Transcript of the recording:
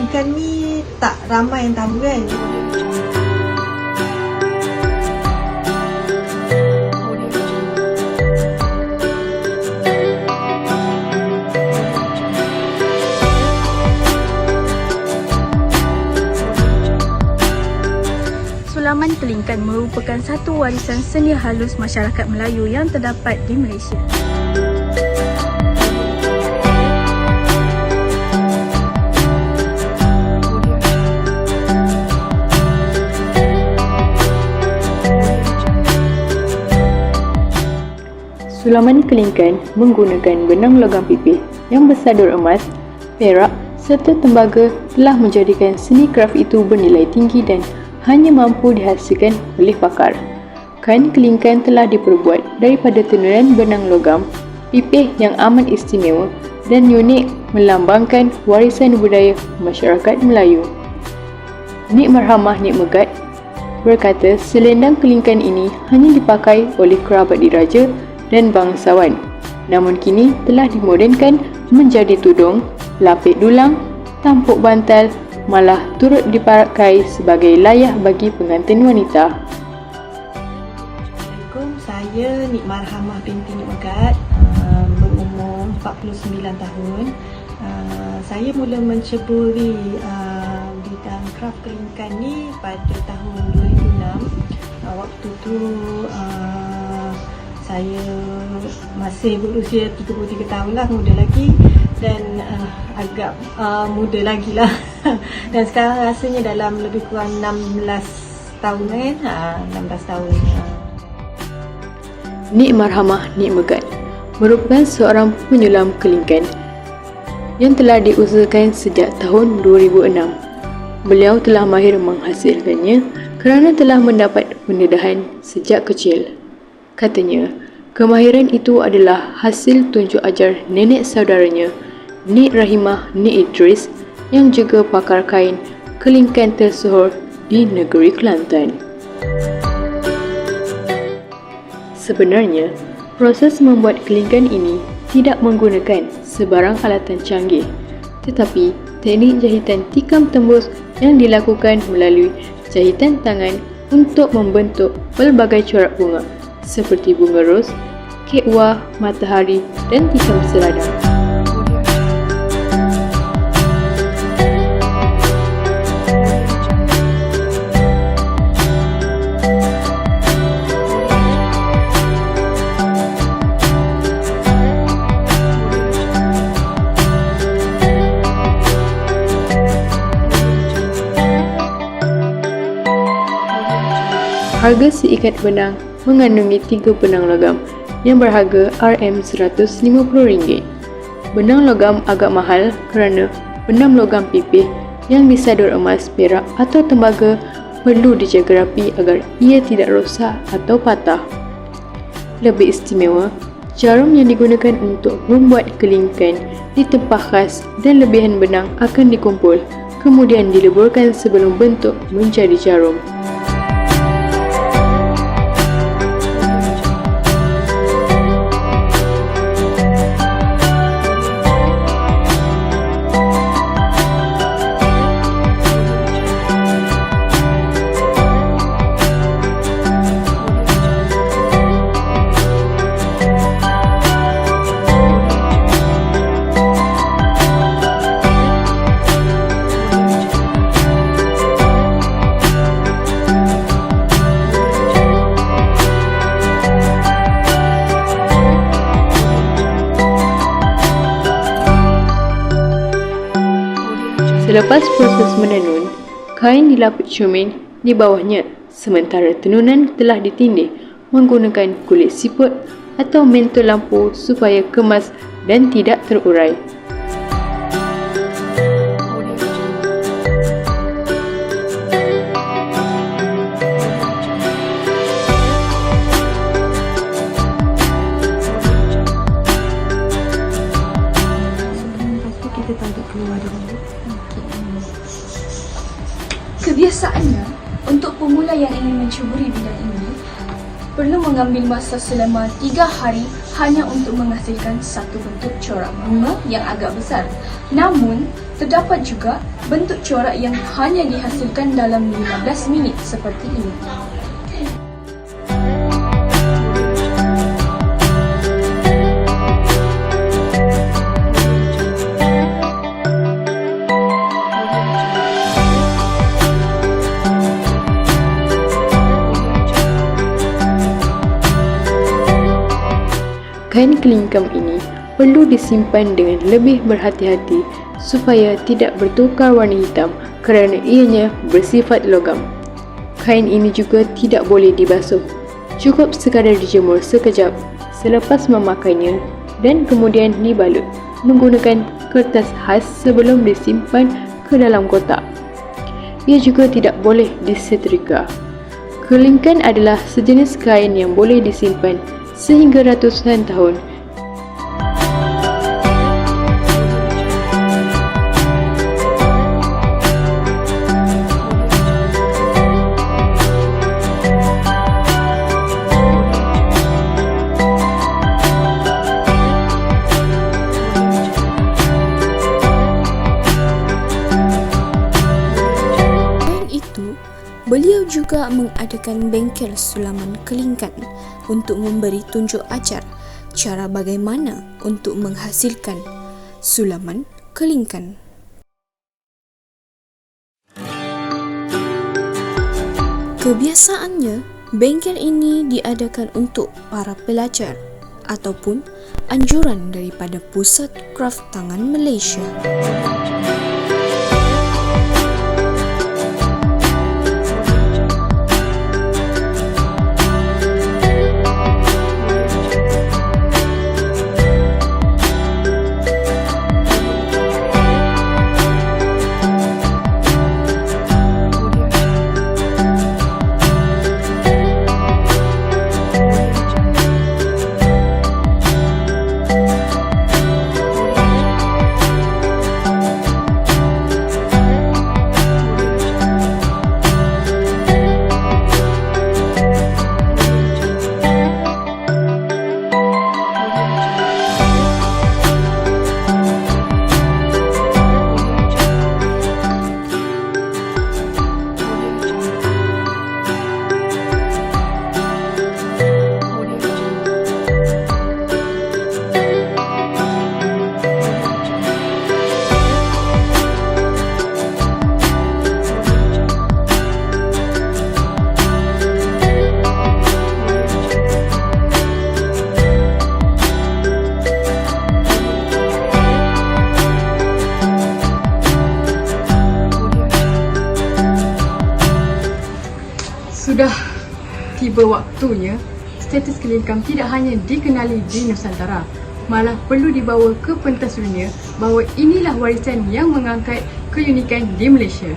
kelingkan ni tak ramai yang tahu kan. Sulaman kelingkan merupakan satu warisan seni halus masyarakat Melayu yang terdapat di Malaysia. Sulaman kelingkan menggunakan benang logam pipih yang bersadur emas, perak serta tembaga telah menjadikan seni kraf itu bernilai tinggi dan hanya mampu dihasilkan oleh pakar. Kain kelingkan telah diperbuat daripada tenunan benang logam pipih yang amat istimewa dan unik, melambangkan warisan budaya masyarakat Melayu. Nik Marhamah Nik Megat berkata selendang kelingkan ini hanya dipakai oleh kerabat diraja dan bangsawan, namun kini telah dimodernkan menjadi tudung, lapik dulang, tampuk bantal, malah turut dipakai sebagai layah bagi pengantin wanita. Assalamualaikum, saya Nik Marhamah binti Nik Megat, berumur 49 tahun. Saya mula menceburi bidang kraf kelingkan ni pada tahun 2006. Waktu tu saya masih berusia 33 tahun lah, muda lagi dan agak muda lagi lah. Dan sekarang rasanya dalam lebih kurang 16 tahun kan, 16 tahun. Nik Marhamah Nik Megat merupakan seorang penyulam kelingkan yang telah diusahakan sejak tahun 2006. Beliau telah mahir menghasilkannya kerana telah mendapat pendedahan sejak kecil. Katanya, kemahiran itu adalah hasil tunjuk ajar nenek saudaranya, Nik Rahimah Nik Idris, yang juga pakar kain kelingkan tersohor di negeri Kelantan. Sebenarnya, proses membuat kelingkan ini tidak menggunakan sebarang alatan canggih, tetapi teknik jahitan tikam tembus yang dilakukan melalui jahitan tangan untuk membentuk pelbagai corak bunga seperti bunga ros, kekwa, matahari dan tikam seladang. Harga seikat benang mengandungi 3 benang logam yang berharga RM150. Benang logam agak mahal kerana benang logam pipih yang disadur emas, perak atau tembaga perlu dijaga rapi agar ia tidak rosak atau patah. Lebih istimewa, jarum yang digunakan untuk membuat kelingkan ditempah khas dan lebihan benang akan dikumpul, kemudian dileburkan sebelum bentuk menjadi jarum. Selepas proses menenun, kain dilapik cermin di bawahnya sementara tenunan telah ditindih menggunakan kulit siput atau mentol lampu supaya kemas dan tidak terurai. Kita tarik keluar dulu. Kebiasaannya, untuk pemula yang ingin mencuburi bidang ini, perlu mengambil masa selama 3 hari hanya untuk menghasilkan satu bentuk corak bunga yang agak besar. Namun, terdapat juga bentuk corak yang hanya dihasilkan dalam 15 minit seperti ini. Kain kelingkam ini perlu disimpan dengan lebih berhati-hati supaya tidak bertukar warna hitam kerana ianya bersifat logam. Kain ini juga tidak boleh dibasuh. Cukup sekadar dijemur sekejap selepas memakainya dan kemudian dibalut menggunakan kertas khas sebelum disimpan ke dalam kotak. Ia juga tidak boleh disetrika. Kelingkan adalah sejenis kain yang boleh disimpan sehingga ratusan tahun. Beliau juga mengadakan bengkel sulaman kelingkan untuk memberi tunjuk ajar cara bagaimana untuk menghasilkan sulaman kelingkan. Kebiasaannya, bengkel ini diadakan untuk para pelajar ataupun anjuran daripada Pusat Kraf Tangan Malaysia. Sudah tiba waktunya status kelingkam tidak hanya dikenali di Nusantara, malah perlu dibawa ke pentas dunia bahawa inilah warisan yang mengangkat keunikan di Malaysia.